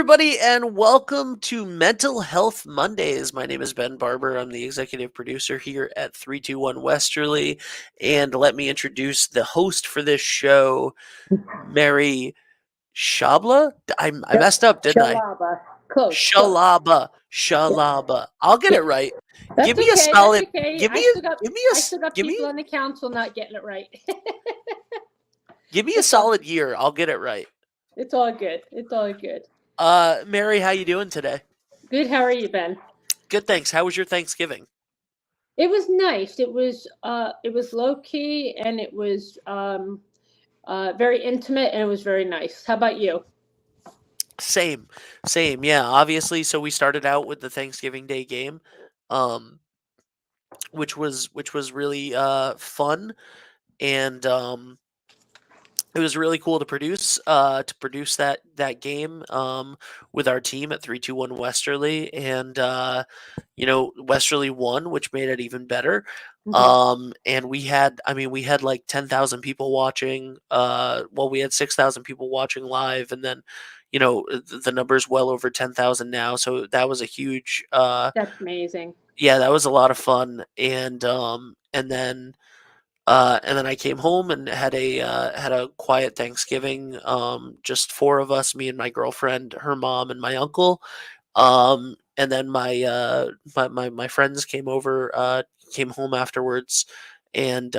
everybody, and welcome to Mental Health Mondays. My name is Ben Barber. I'm the executive producer here at 321 Westerly. And let me introduce the host for this show, Mary Shabla. I messed up, didn't I? Shalaba. Close. Shalaba. Yeah. Shalaba. I'll get it right. That's Give me a okay. solid. That's okay. Give me I a. still got Give me a. I still got Give people me. on the council not getting it right. Give me a solid year. I'll get it right. It's all good. It's all good. Mary, how you doing today? Good. How are you, Ben? Good, thanks. How was your Thanksgiving? It was nice. It was low key and it was very intimate and it was very nice. How about you? Same, same. Yeah, obviously. So we started out with the Thanksgiving Day game, um, which was really fun, and it was really cool to produce that game with our team at 321 Westerly, and Westerly won, which made it even better. Mhm. And we had like 10,000 people watching. Well, we had 6,000 people watching live, and then the number's well over 10,000 now. So that was a huge. That's amazing. Yeah, that was a lot of fun, and then I came home and had a quiet Thanksgiving. Just four of us, me and my girlfriend, her mom, and my uncle. And then my friends came home afterwards, and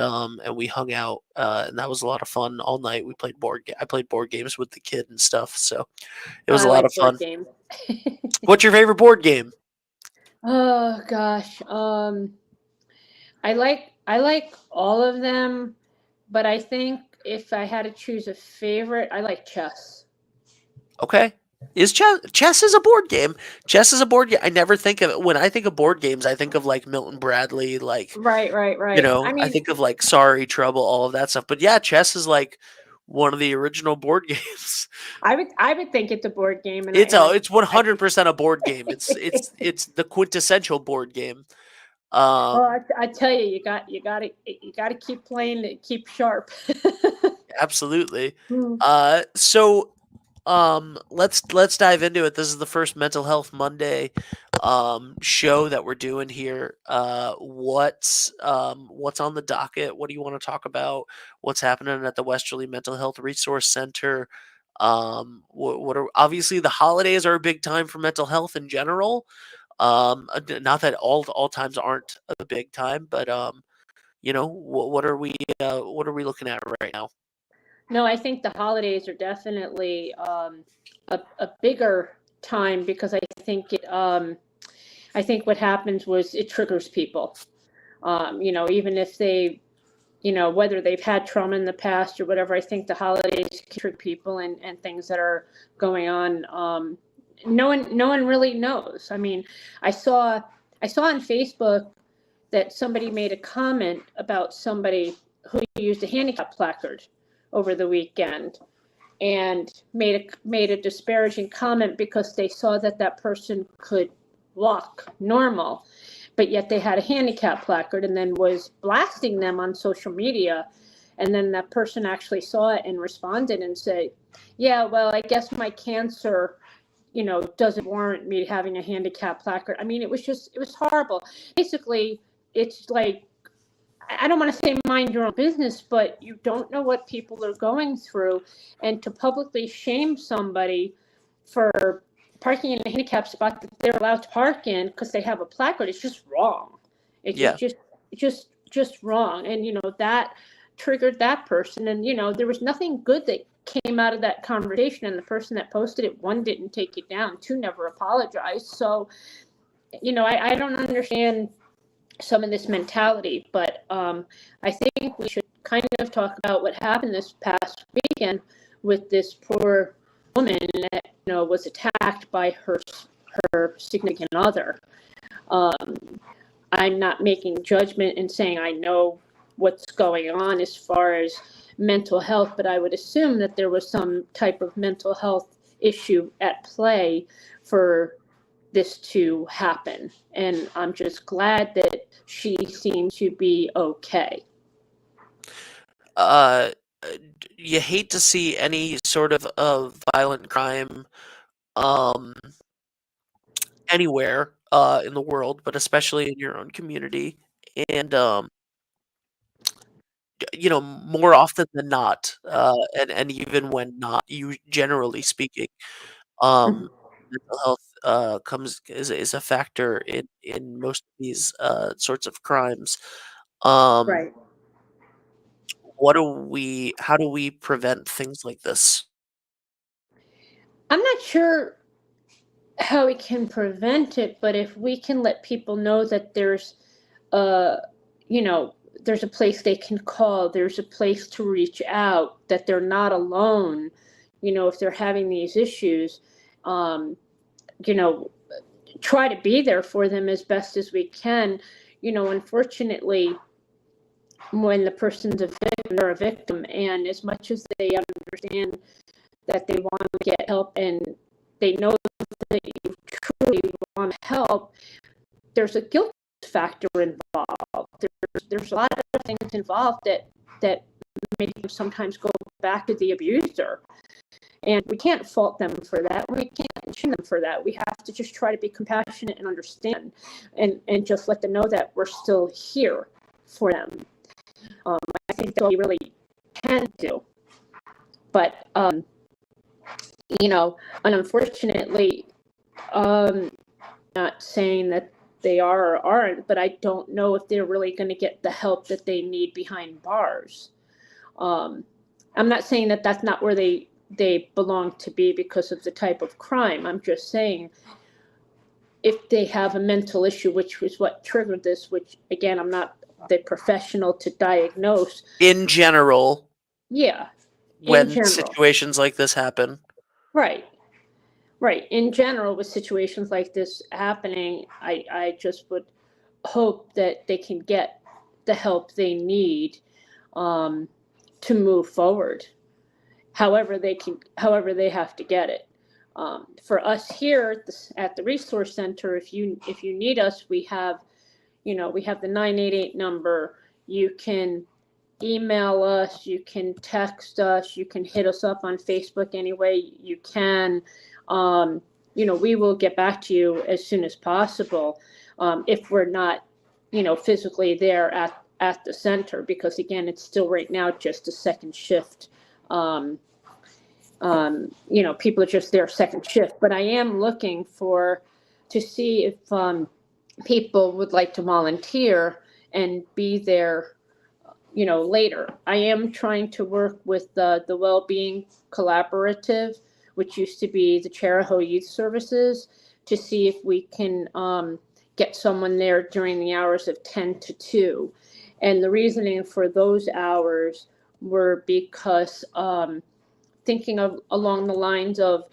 we hung out, and that was a lot of fun all night. I played board games with the kid and stuff, so it was I a lot of like board fun. games. What's your favorite board game? Oh gosh. I like all of them, but I think if I had to choose a favorite, I like chess. Okay. Is chess is a board game? Chess is a board game. I never think of it when I think of board games. I think of like Milton Bradley, like Right, right, right. I I mean, think of like Sorry Trouble, all of that stuff. But yeah, chess is like one of the original board games. I would think it's a board game, and I It's and a I it's I 100% a board game. It's the quintessential board game. well, Um, I tell you, you got to keep playing to keep sharp. Absolutely. Mm. So let's dive into it. This is the first Mental Health Monday show that we're doing here. What's on the docket? What do you want to talk about? What's happening at the Westerly Mental Health Resource Center? What are obviously the holidays are a big time for mental health in general. Not that all times aren't a big time, but what are we looking at right now? No, I think the holidays are definitely a bigger time because I think what happens was it triggers people. Even if whether they've had trauma in the past or whatever, I think the holidays can trick people and things that are going on. No one really knows. I mean, I saw on Facebook that somebody made a comment about somebody who used a handicap placard over the weekend and made a disparaging comment because they saw that that person could walk normal, but yet they had a handicap placard and then was blasting them on social media. And then that person actually saw it and responded and said, yeah, well, I guess my cancer, doesn't warrant me having a handicap placard. I mean, it was horrible. Basically, it's like, I don't want to say mind your own business, but you don't know what people are going through. And to publicly shame somebody for parking in a handicap spot that they're allowed to park in because they have a placard is just wrong. It's Yeah. just wrong. And, that triggered that person. And, there was nothing good that came out of that conversation. And the person that posted it, one, didn't take it down, two, never apologized. So, I don't understand some of this mentality, but I think we should kind of talk about what happened this past weekend with this poor woman that was attacked by her significant other. Um, I'm not making judgment and saying I know what's going on as far as mental health, but I would assume that there was some type of mental health issue at play for this to happen. And I'm just glad that she seems to be okay. uh, you hate to see any sort of violent crime um, anywhere in the world, but especially in your own community. And more often than not, and even when not, you generally speaking, Mhm. mental health comes is a factor in most of these sorts of crimes. Um, Right. how do we prevent things like this? I'm not sure how we can prevent it, but if we can let people know that uh, you know, there's a place they can call, there's a place to reach out, that they're not alone, if they're having these issues, um, you know, try to be there for them as best as we can. Unfortunately, when the person's a victim, they're a victim, and as much as they understand that they want to get help and they know that you truly want to help, there's a guilt factor involved. There's a lot of things involved that make them sometimes go back to the abuser. And we can't fault them for that. We can't shame them for that. We have to just try to be compassionate and understand, and just let them know that we're still here for them. Um, I think that's what we really can do. But you know, and unfortunately, um, not saying that they are or aren't, but I don't know if they're really going to get the help that they need behind bars. Um, I'm not saying that that's not where they belong to be because of the type of crime. I'm just saying if they have a mental issue, which was what triggered this, which again, I'm not the professional to diagnose. In general, Yeah, in when general. situations like this happen. Right. Right. In general, with situations like this happening, I just would hope that they can get the help they need, um, to move forward. However they have to get it. For us here at the resource center, if you need us, we have the 988 number. You can email us, you can text us, you can hit us up on Facebook any way you can. Um, we will get back to you as soon as possible, if we're not, physically there at the center, because again, it's still right now just a second shift. Um, people are just there second shift, but I am looking to see if people would like to volunteer and be there, later. I am trying to work with the Wellbeing Collaborative, which used to be the Charahoe Youth Services, to see if we can get someone there during the hours of 10 to 2. And the reasoning for those hours were because thinking of along the lines of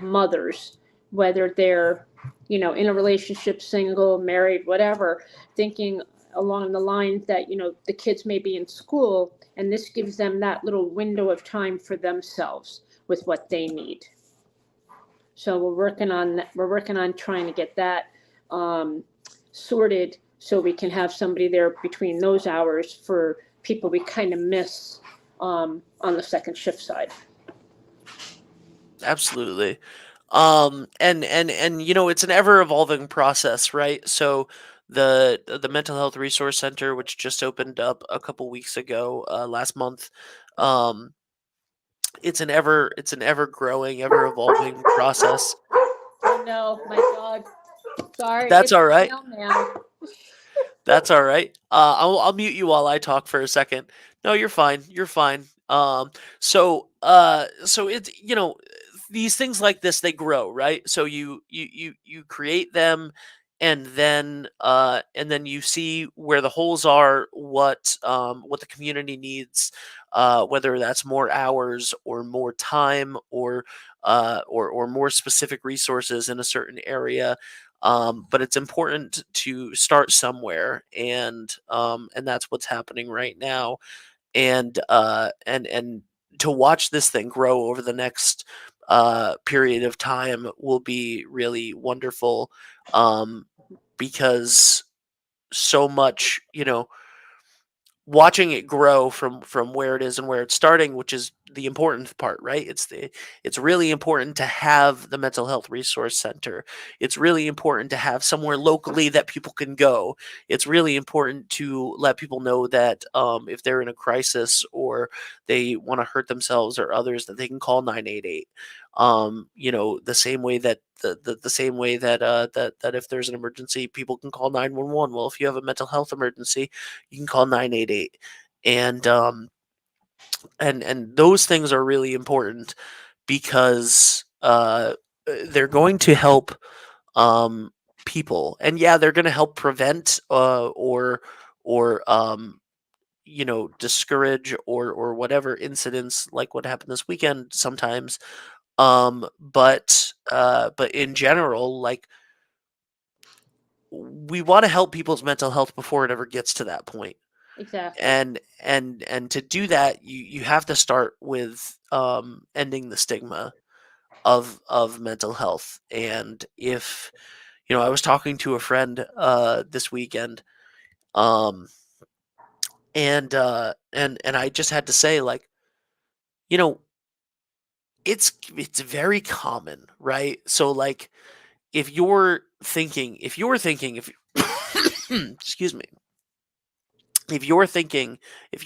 mothers, whether they're in a relationship, single, married, whatever, thinking along the lines that the kids may be in school, and this gives them that little window of time for themselves with what they need. So we're working on trying to get that um, sorted, so we can have somebody there between those hours for people we kind of miss on the second shift side. Absolutely. And it's an ever evolving process, right? So the mental health resource center, which just opened up a couple weeks ago, last month, um, it's an ever growing, ever evolving process. Oh no, my dog. Sorry, That's it's all the right. mailman. That's all right. I'll mute you while I talk for a second. No, you're fine. You're fine. So it's these things like this, they grow, right? So you create them, and then you see where the holes are, what the community needs, whether that's more hours or more time, or more specific resources in a certain area. But it's important to start somewhere, and that's what's happening right now. And to watch this thing grow over the next period of time will be really wonderful, um, because so much, watching it grow from where it is and where it's starting, which is the important part, right? It's really important to have the mental health resource center. It's really important to have somewhere locally that people can go. It's really important to let people know that if they're in a crisis or they want to hurt themselves or others, that they can call 988. The same way that the same way that that if there's an emergency, people can call 911. Well, if you have a mental health emergency, you can call 988. And those things are really important because they're going to help um, people, and yeah, they're going to help prevent or discourage or whatever incidents like what happened this weekend sometimes. But in general, like, we want to help people's mental health before it ever gets to that point. Exactly. And to do that, you have to start with ending the stigma of mental health. And if I was talking to a friend this weekend, um and I just had to say, like, you know it's very common, right? So, like, if excuse me, if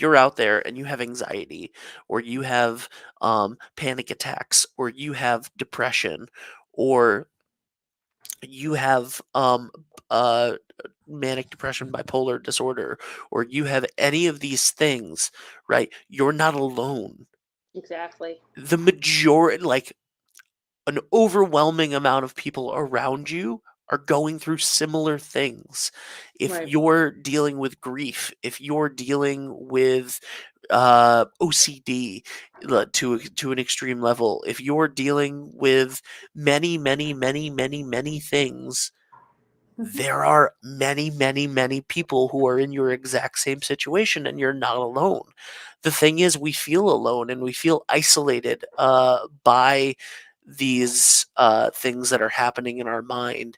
you're out there and you have anxiety, or you have panic attacks, or you have depression, or you have uh manic depression, bipolar disorder, or you have any of these things, right? You're not alone. Exactly. The majority, like, an overwhelming amount of people around you are going through similar things. If Right. you're dealing with grief, if you're dealing with OCD, to an extreme level, if you're dealing with many, many, many, many, many things, Hmm. there are many, many, many people who are in your exact same situation, and you're not alone. The thing is, we feel alone and we feel isolated by these things that are happening in our mind.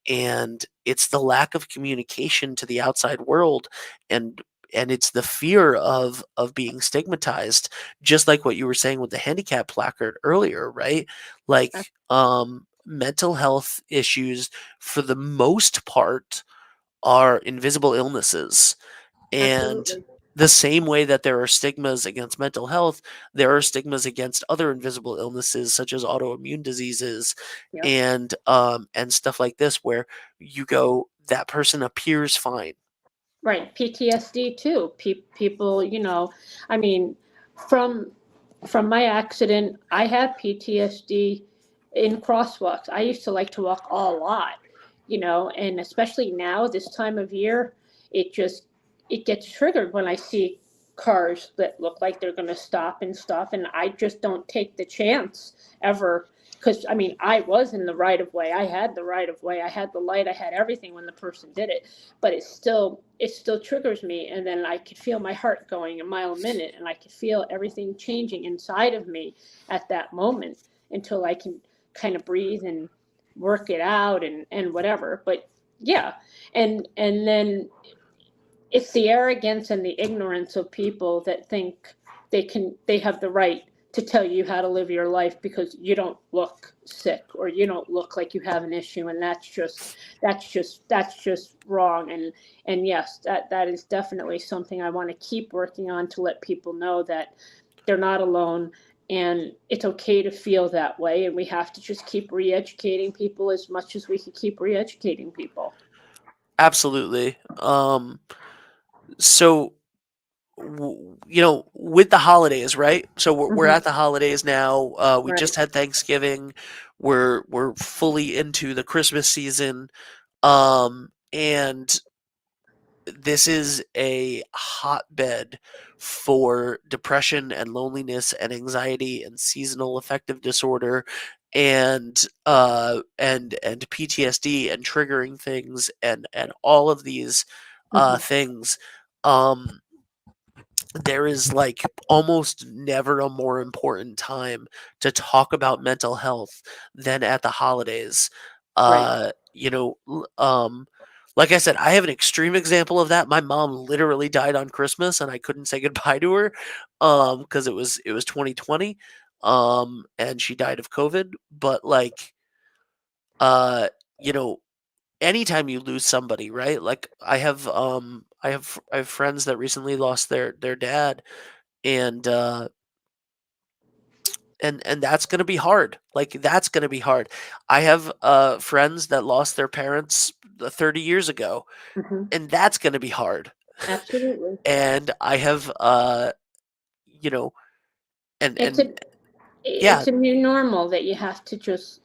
And it's the lack of communication to the outside world, and it's the fear of being stigmatized, just like what you were saying with the handicap placard earlier, right? Like, mental health issues, for the most part, are invisible illnesses. And Absolutely. the same way that there are stigmas against mental health, there are stigmas against other invisible illnesses such as autoimmune diseases Yep. and stuff like this, where you go, that person appears fine. Right. PTSD too. People, I mean, from from my accident, I have PTSD in crosswalks. I used to like to walk a lot, and especially now this time of year, it just it gets triggered when I see cars that look like they're going to stop and stuff, and I just don't take the chance ever. Because I mean, I was in the right of way. I had the right of way. I had the light. I had everything when the person did it, but it still triggers me, and then I could feel my heart going a mile a minute, and I could feel everything changing inside of me at that moment, until I can kind of breathe and work it out and whatever. But yeah, and then it's the arrogance and the ignorance of people that think they have the right to tell you how to live your life because you don't look sick or you don't look like you have an issue, and that's just wrong. And yes, that is definitely something I want to keep working on, to let people know that they're not alone, and it's okay to feel that way, and we have to just keep re-educating people as much as we can keep re-educating people. Absolutely. So, with the holidays, right? So we're Hmm. at the holidays now. We Right. just had Thanksgiving. We're fully into the Christmas season. And this is a hotbed for depression and loneliness and anxiety and seasonal affective disorder and PTSD and triggering things and all of these Hmm. things. Um, there is, like, almost never a more important time to talk about mental health than at the holidays. Right. Uh, you know, l- um, Like I said, I have an extreme example of that. My mom literally died on Christmas, and I couldn't say goodbye to her, because it was 2020, and she died of COVID. But like, uh, you know, anytime you lose somebody, right? Like I have friends that recently lost their dad, and and that's gonna be hard. Like that's gonna be hard. I have friends that lost their parents 30 years ago, Hmm. and that's gonna be hard. Absolutely. And I have you know, It's and a yeah, it's a new normal that you have to just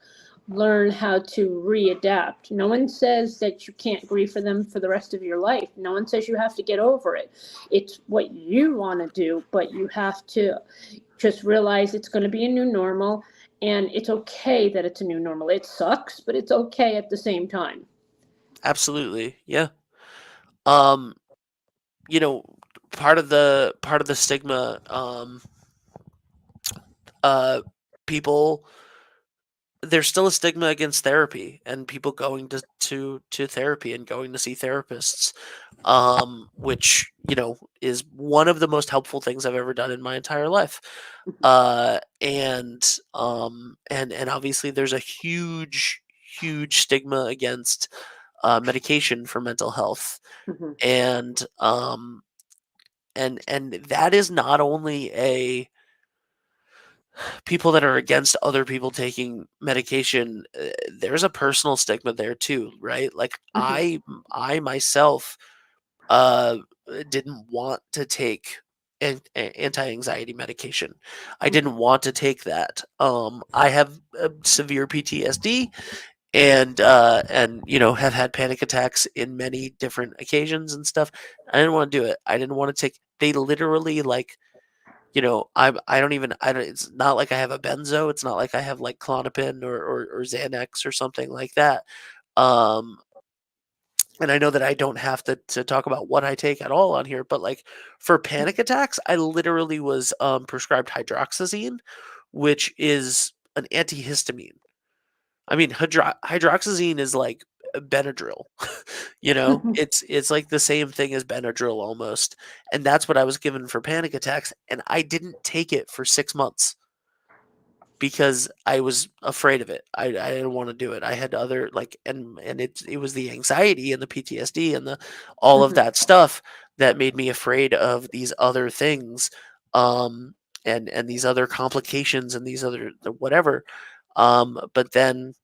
learn how to readapt. No one says that you can't grieve for them for the rest of your life. No one says you have to get over it. It's what you want to do, but you have to just realize it's going to be a new normal, and it's okay that it's a new normal. It sucks, but it's okay at the same time. absolutely. Yeah. Um, you know, part of the stigma, uh people there's still a stigma against therapy and people going to therapy and going to see therapists, which is one of the most helpful things I've ever done in my entire life. And obviously there's a huge stigma against medication for mental health, Hmm. and and that is not only a people that are against other people taking medication. There's a personal stigma there too, right? Like Hmm. I myself uh didn't want to take anti-anxiety medication. I Hmm. didn't want to take that. I have severe PTSD, and have had panic attacks in many different occasions and stuff. I didn't want to do it. I didn't want to take. They literally, like, I don't it's not like I have a benzo, it's not like I have, like, Klonopin or Xanax or something like that. Um, and I know that I don't have to talk about what I take at all on here, but, like, for panic attacks, I literally was, prescribed hydroxyzine, which is an antihistamine. I mean, hydroxyzine is like Benadryl, It's like the same thing as Benadryl almost, and that's what I was given for panic attacks, and I didn't take it for 6 months because I was afraid of it. I didn't wanna do it. I had other, like, and it was the anxiety and the PTSD and the all of Hmm. that stuff that made me afraid of these other things, um, and these other complications and these other the whatever. But then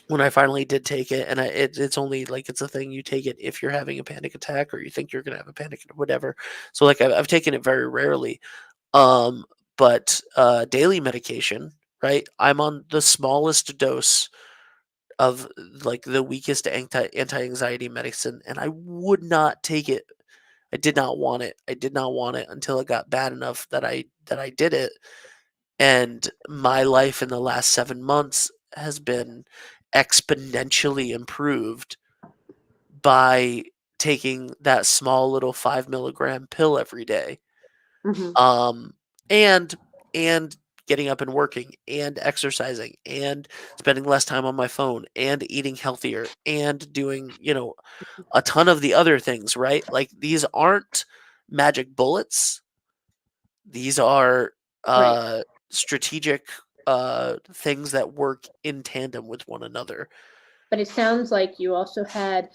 when I finally did take it, and it's only like it's a thing you take it if you're having a panic attack or you think you're gonna have a panic whatever. So like I've taken it very rarely, um, but daily medication, right? I'm on the smallest dose of like the weakest anti-anxiety medicine, and I would not take it. I did not want it. I did not want it until it got bad enough that I did it. And my life in the last 7 months has been exponentially improved by taking that small little 5 milligram pill every day. Hmm. Um, and and getting up and working and exercising and spending less time on my phone and eating healthier and doing, a ton of the other things, right? Like these aren't magic bullets. These are Right. uh strategic things that work in tandem with one another. But it sounds like you also had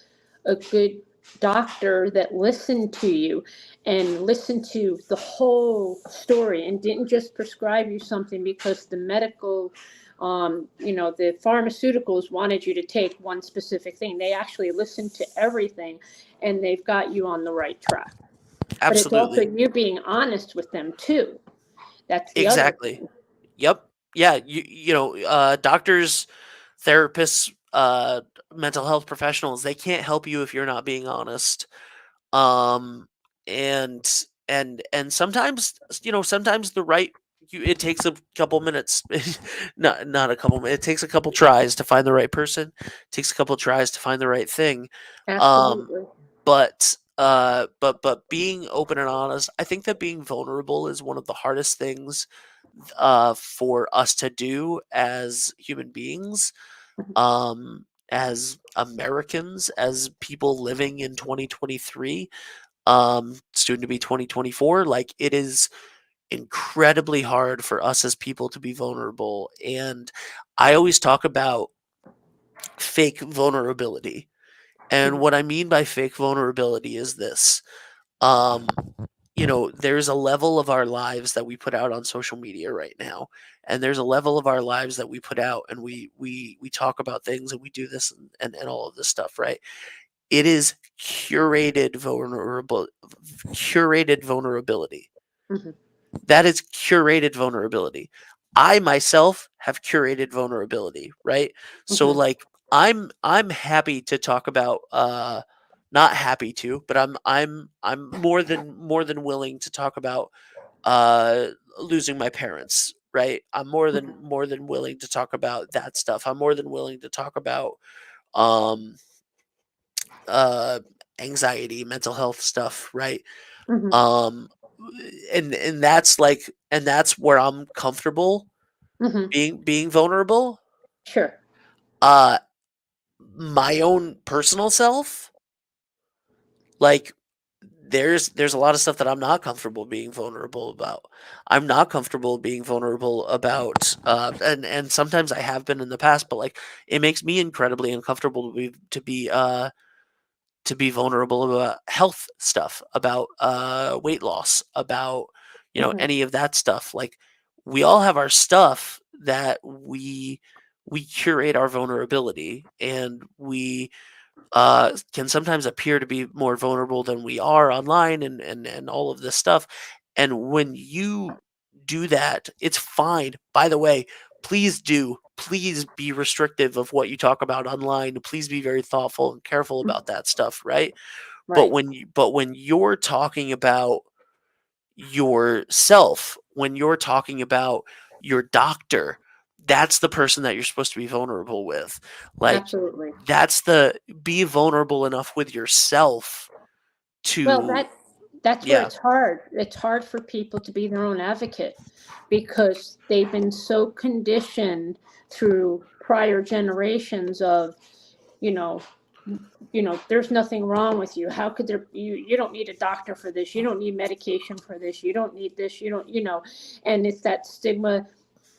a good doctor that listened to you and listened to the whole story and didn't just prescribe you something because the medical, the pharmaceuticals wanted you to take one specific thing. They actually listened to everything, and they've got you on the right track. But it's also Absolutely. you being honest with them too. That's the other Exactly. thing. Yep. Yeah, doctors, therapists, mental health professionals, they can't help you if you're not being honest. Um, and and sometimes, sometimes it takes a couple minutes, not a couple minutes. It takes a couple tries to find the right person. It takes a couple tries to find the right thing. Um, Absolutely. but being open and honest, I think that being vulnerable is one of the hardest things for us to do as human beings. as Americans, as people living in 2023, soon to be 2024, like it is incredibly hard for us as people to be vulnerable. And I always talk about fake vulnerability. And Mhm. what I mean by fake vulnerability is this. Um, there's a level of our lives that we put out on social media right now, and there's a level of our lives that we put out, and we talk about things, and we do this and all of this stuff, right? It is curated vulnerability. Mhm. That is curated vulnerability. I myself have curated vulnerability, right? So Mhm. like I'm happy to talk about not happy to, but I'm more than willing to talk about uh losing my parents, right? I'm Mhm. more than willing to talk about that stuff. I'm more than willing to talk about um uh anxiety, mental health stuff, right? Mhm. Um and that's like and that's where I'm comfortable Mhm. being vulnerable. Sure. Uh my own personal self, like there's a lot of stuff that I'm not comfortable being vulnerable about. I'm not comfortable being vulnerable about and sometimes I have been in the past, but like it makes me incredibly uncomfortable to be vulnerable about health stuff, about weight loss, about Mhm. any of that stuff. Like we all have our stuff that we curate our vulnerability, and we can sometimes appear to be more vulnerable than we are online, and all of this stuff. And when you do that, it's fine. By the way, please be restrictive of what you talk about online. Please be very thoughtful and careful Mhm. about that stuff, right? Right. But when you're talking about yourself, when you're talking about your doctor, that's the person that you're supposed to be vulnerable with. Like Absolutely. that's the be vulnerable enough with yourself Well, to that's where yeah, it's hard. It's hard for people to be their own advocate because they've been so conditioned through prior generations of, you know, there's nothing wrong with you. How could there you don't need a doctor for this. You don't need medication for this. You don't need this. You don't, and it's that stigma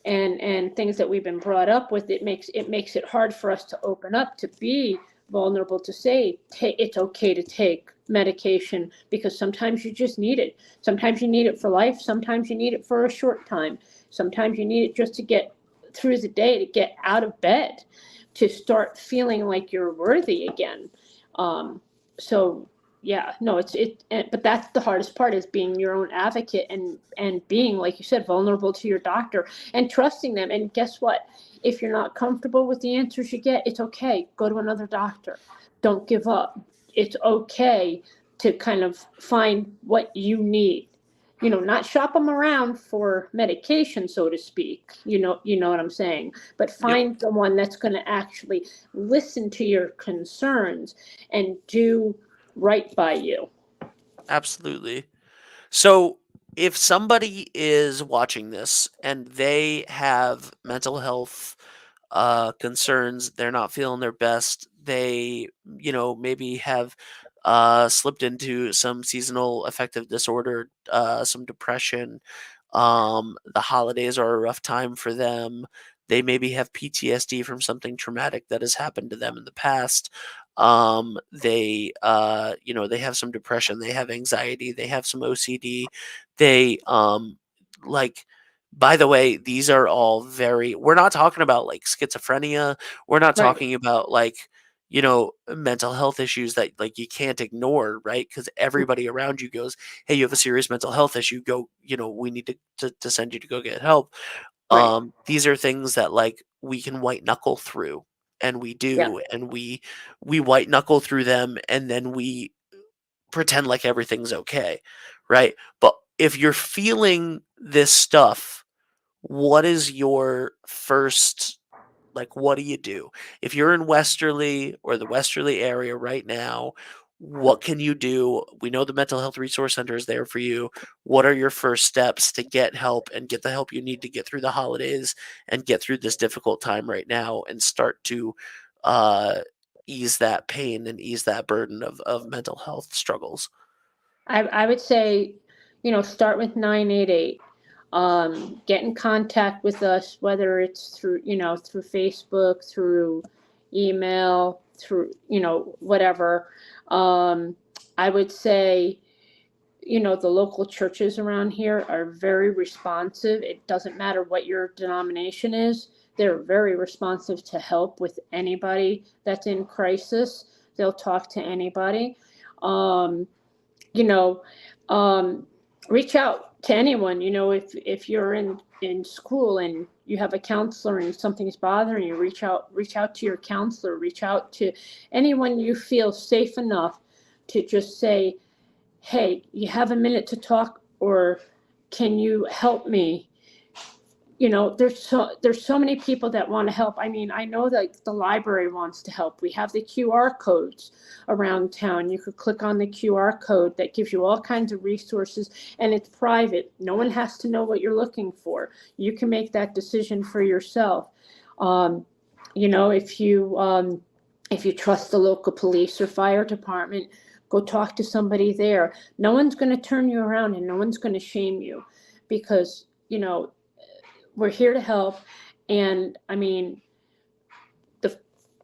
and things that we've been brought up with. It makes it hard for us to open up, to be vulnerable, to say it's okay to take medication because sometimes you just need it. Sometimes you need it for life, sometimes you need it for a short time, sometimes you need it just to get through the day, to get out of bed, to start feeling like you're worthy again. So yeah, no, but that's the hardest part, is being your own advocate, and being, like you said, vulnerable to your doctor and trusting them. And guess what? If you're not comfortable with the answers you get, it's okay. Go to another doctor. Don't give up. It's okay to kind of find what you need. Not shop them around for medication, so to speak. You know what I'm saying? But yep, find the one that's going to actually listen to your concerns and do right by you. absolutely. So if somebody is watching this and they have mental health concerns, they're not feeling their best, they maybe have slipped into some seasonal affective disorder, some depression, the holidays are a rough time for them, they maybe have PTSD from something traumatic that has happened to them in the past, they have some depression, they have anxiety, they have some OCD, they like by the way, these are all very we're not talking about like schizophrenia, we're not Right. talking about like mental health issues that like you can't ignore, right? Because everybody around you goes, hey, you have a serious mental health issue, go, we need to send you to go get help. Right. These are things that like we can white knuckle through, and we Yeah. do, and we white knuckle through them, and then we pretend like everything's okay, right? But if you're feeling this stuff, what is your first like what do you do? If you're in Westerly or the Westerly area right now, what can you do? We know the mental health resource center is there for you. What are your first steps to get help and get the help you need to get through the holidays and get through this difficult time right now and start to uh, ease that pain and ease that burden of mental health struggles? I would say, start with 988. Get in contact with us, whether it's through, through Facebook, through email, through, whatever. I would say, the local churches around here are very responsive. It doesn't matter what your denomination is. They're very responsive to help with anybody that's in crisis. They'll talk to anybody. Um, you know, um, Reach out to anyone. If you're in school and you have a counselor and something's bothering you, reach out to your counselor, reach out to anyone you feel safe enough to just say, hey, you have a minute to talk, or can you help me? There's so many people that want to help. I mean, I know that the library wants to help. We have the QR codes around town. You could click on the QR code that gives you all kinds of resources, and it's private. No one has to know what you're looking for. You can make that decision for yourself. Um, if you trust the local police or fire department, go talk to somebody there. No one's going to turn you around, and no one's going to shame you, because we're here to help. And I mean,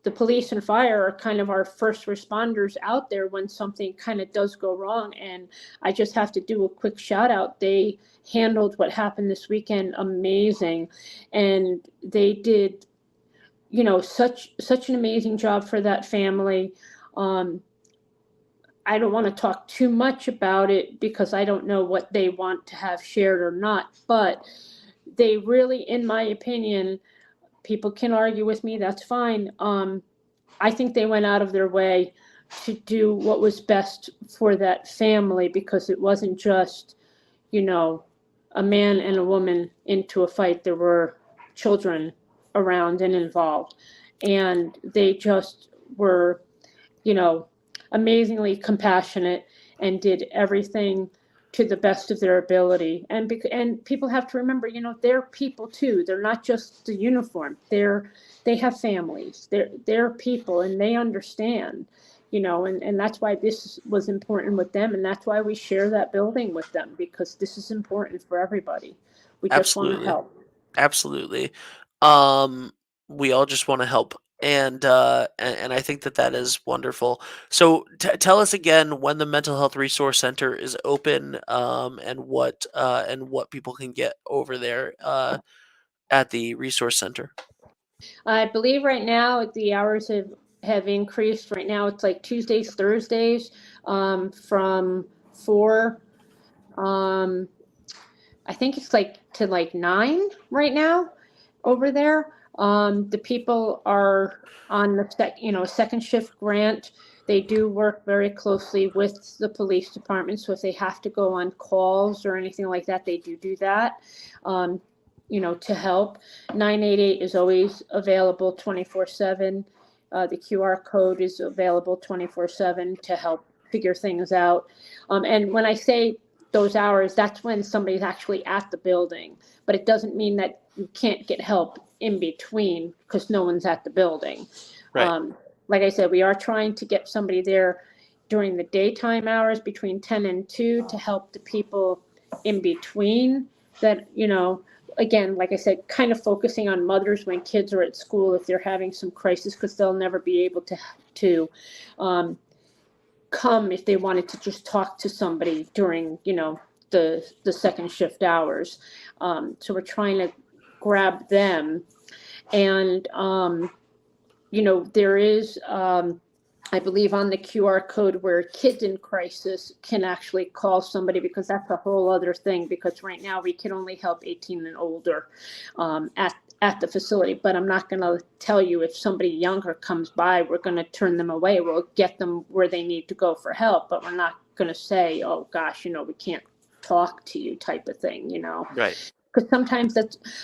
the police and fire are kind of our first responders out there when something kind of does go wrong. And I just have to do a quick shout out. They handled what happened this weekend amazing, and they did such an amazing job for that family. I don't want to talk too much about it because I don't know what they want to have shared or not, but they really, in my opinion, people can argue with me, that's fine. I think they went out of their way to do what was best for that family, because it wasn't just, a man and a woman into a fight. There were children around and involved. And they just were, amazingly compassionate and did everything to the best of their ability. And people have to remember, they're people too. They're not just the uniform. They have families. They're people, and they understand, and that's why this was important with them, and that's why we share that building with them, because this is important for everybody. We just want to Absolutely. help. Absolutely. Um, we all just want to help, and I think that that is wonderful. So, tell us again when the Mental Health Resource Center is open, and what people can get over there at the resource center. I believe right now the hours have increased. Right now it's like Tuesdays, Thursdays, from 4. Um, I think it's like to like 9 right now over there. The people are on the second shift grant. They do work very closely with the police department. So if they have to go on calls or anything like that, they do that. Um, to help. 988 is always available 24/7. The QR code is available 24/7 to help figure things out. And when I say those hours, that's when somebody's actually at the building. But it doesn't mean that you can't get help in between because no one's at the building. Right. Like I said, we are trying to get somebody there during the daytime hours between 10 and 2 to help the people in between that, again, like I said, kind of focusing on mothers when kids are at school, if they're having some crisis, because they'll never be able to come if they wanted to just talk to somebody during, the second shift hours. So we're trying to grab them. And, there is, I believe, on the QR code where kids in crisis can actually call somebody, because that's a whole other thing, because right now we can only help 18 and older at the facility. But I'm not going to tell you if somebody younger comes by, we're going to turn them away. We'll get them where they need to go for help, but we're not going to say, oh gosh, we can't talk to you type of thing, Right. because sometimes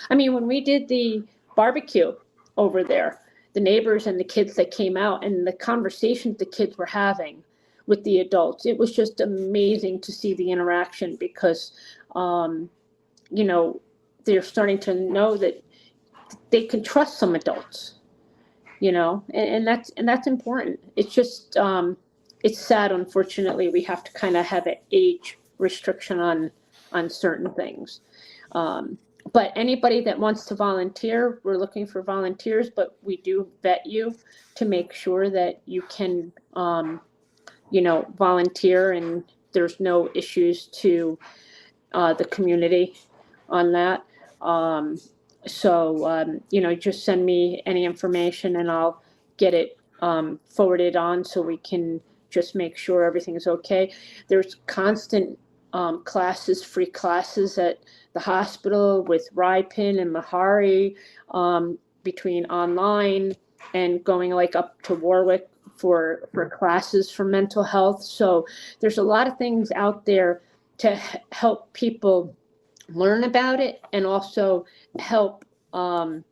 when we did the barbecue over there, the neighbors and the kids that came out and the conversations the kids were having with the adults, it was just amazing to see the interaction, because they're starting to know that they can trust some adults, and that's important. It's just it's sad, unfortunately, we have to kind of have an age restriction on certain things. Um, but anybody that wants to volunteer, we're looking for volunteers, but we do vet you to make sure that you can, volunteer and there's no issues to the community on that. Um, just send me any information and I'll get it forwarded on so we can just make sure everything's okay. There's constant classes, free classes at the hospital with Ripon and Mahari, between online and going like up to Warwick for classes for mental health. So there's a lot of things out there to help people learn about it and also help, want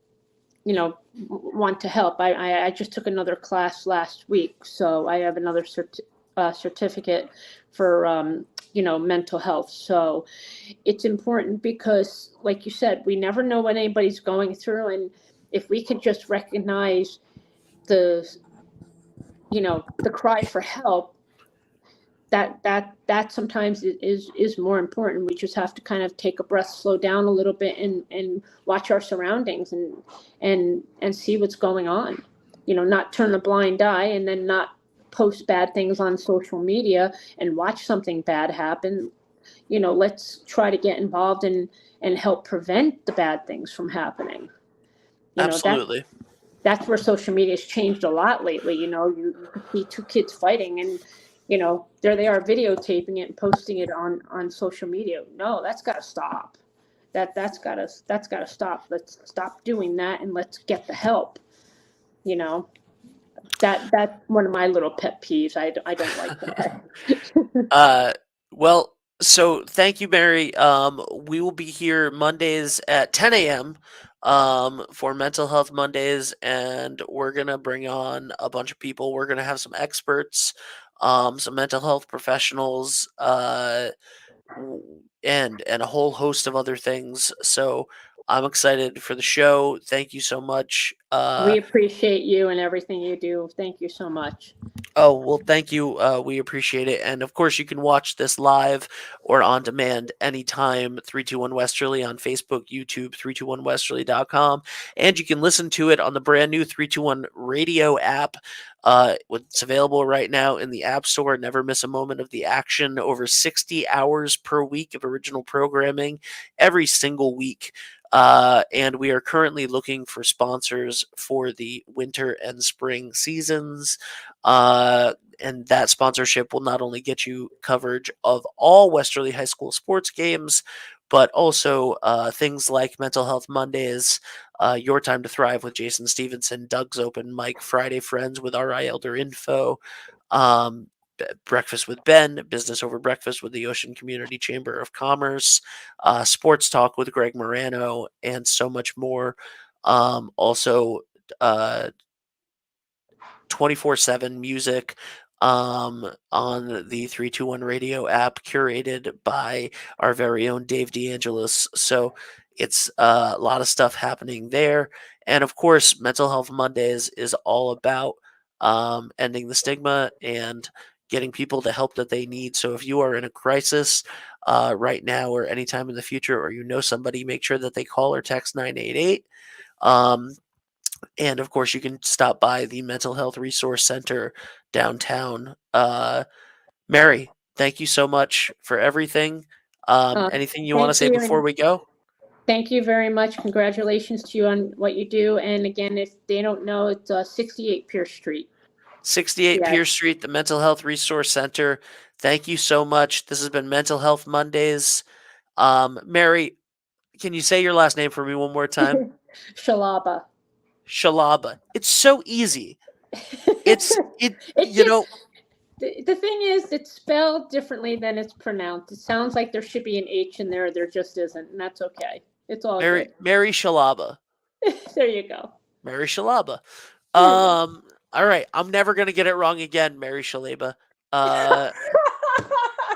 to help. I just took another class last week, so I have another certificate for, mental health. So it's important because, like you said, we never know what anybody's going through. And if we could just recognize the, the cry for help, that sometimes is more important. We just have to kind of take a breath, slow down a little bit, and watch our surroundings and see what's going on. Not turn a blind eye and then not post bad things on social media and watch something bad happen. Let's try to get involved and help prevent the bad things from happening. Absolutely. That's where social media has changed a lot lately. You could see two kids fighting and there they are videotaping it and posting it on social media. No, that's got to stop. That's got to stop. Let's stop doing that and let's get the help. That's one of my little pet peeves. I don't like that. Well, so thank you, Mary. We will be here Mondays at 10 a.m. For Mental Health Mondays, and we're gonna bring on a bunch of people. We're gonna have some experts, some mental health professionals, and a whole host of other things. So I'm excited for the show. Thank you so much. We appreciate you and everything you do. Thank you so much. Oh, well, thank you. We appreciate it. And of course, you can watch this live or on demand anytime. 321 Westerly on Facebook, YouTube, 321westerly.com. And you can listen to it on the brand new 321 Radio app. It's available right now in the App Store. Never miss a moment of the action. Over 60 hours per week of original programming every single week. And we are currently looking for sponsors for the winter and spring seasons. And that sponsorship will not only get you coverage of all Westerly High School sports games, but also things like Mental Health Mondays, Your Time to Thrive with Jason Stevenson, Doug's Open Mic, Friday Friends with RI Elder Info, Breakfast with Ben, Business Over Breakfast with the Ocean Community Chamber of Commerce, Sports Talk with Greg Morano, and so much more. Also, 24/7 music on the 321 Radio app, curated by our very own Dave DeAngelis. So it's a lot of stuff happening there. And of course, Mental Health Mondays is all about ending the stigma and getting people the help that they need. So if you are in a crisis right now or anytime in the future, or you know somebody, make sure that they call or text 988. And of course, you can stop by the Mental Health Resource Center downtown. Mary, thank you so much for everything. Anything you want to Thank say you, before and we go? thank you very much. Congratulations to you on what you do. And again, if they don't know, it's 68 Pierce Street. 68 Yes. Pierce Street, the Mental Health Resource Center. Thank you so much. This has been Mental Health Mondays. Mary, can you say your last name for me one more time? Shalaba. Shalaba. It's so easy. It's just the thing is, it's spelled differently than it's pronounced. It sounds like there should be an H in there. There just isn't, and that's okay. It's all Mary Shalaba. good. There you go. Mary Shalaba. There you go. All right. I'm never gonna get it wrong again, Mary Shalaba.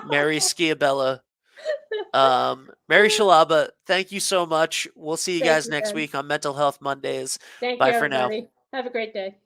Mary Schiabella. Mary Shalaba, thank you so much. We'll see you Thank guys you, next Ben. week on Mental Health Mondays. Thank Bye you, for now. everybody. Have a great day.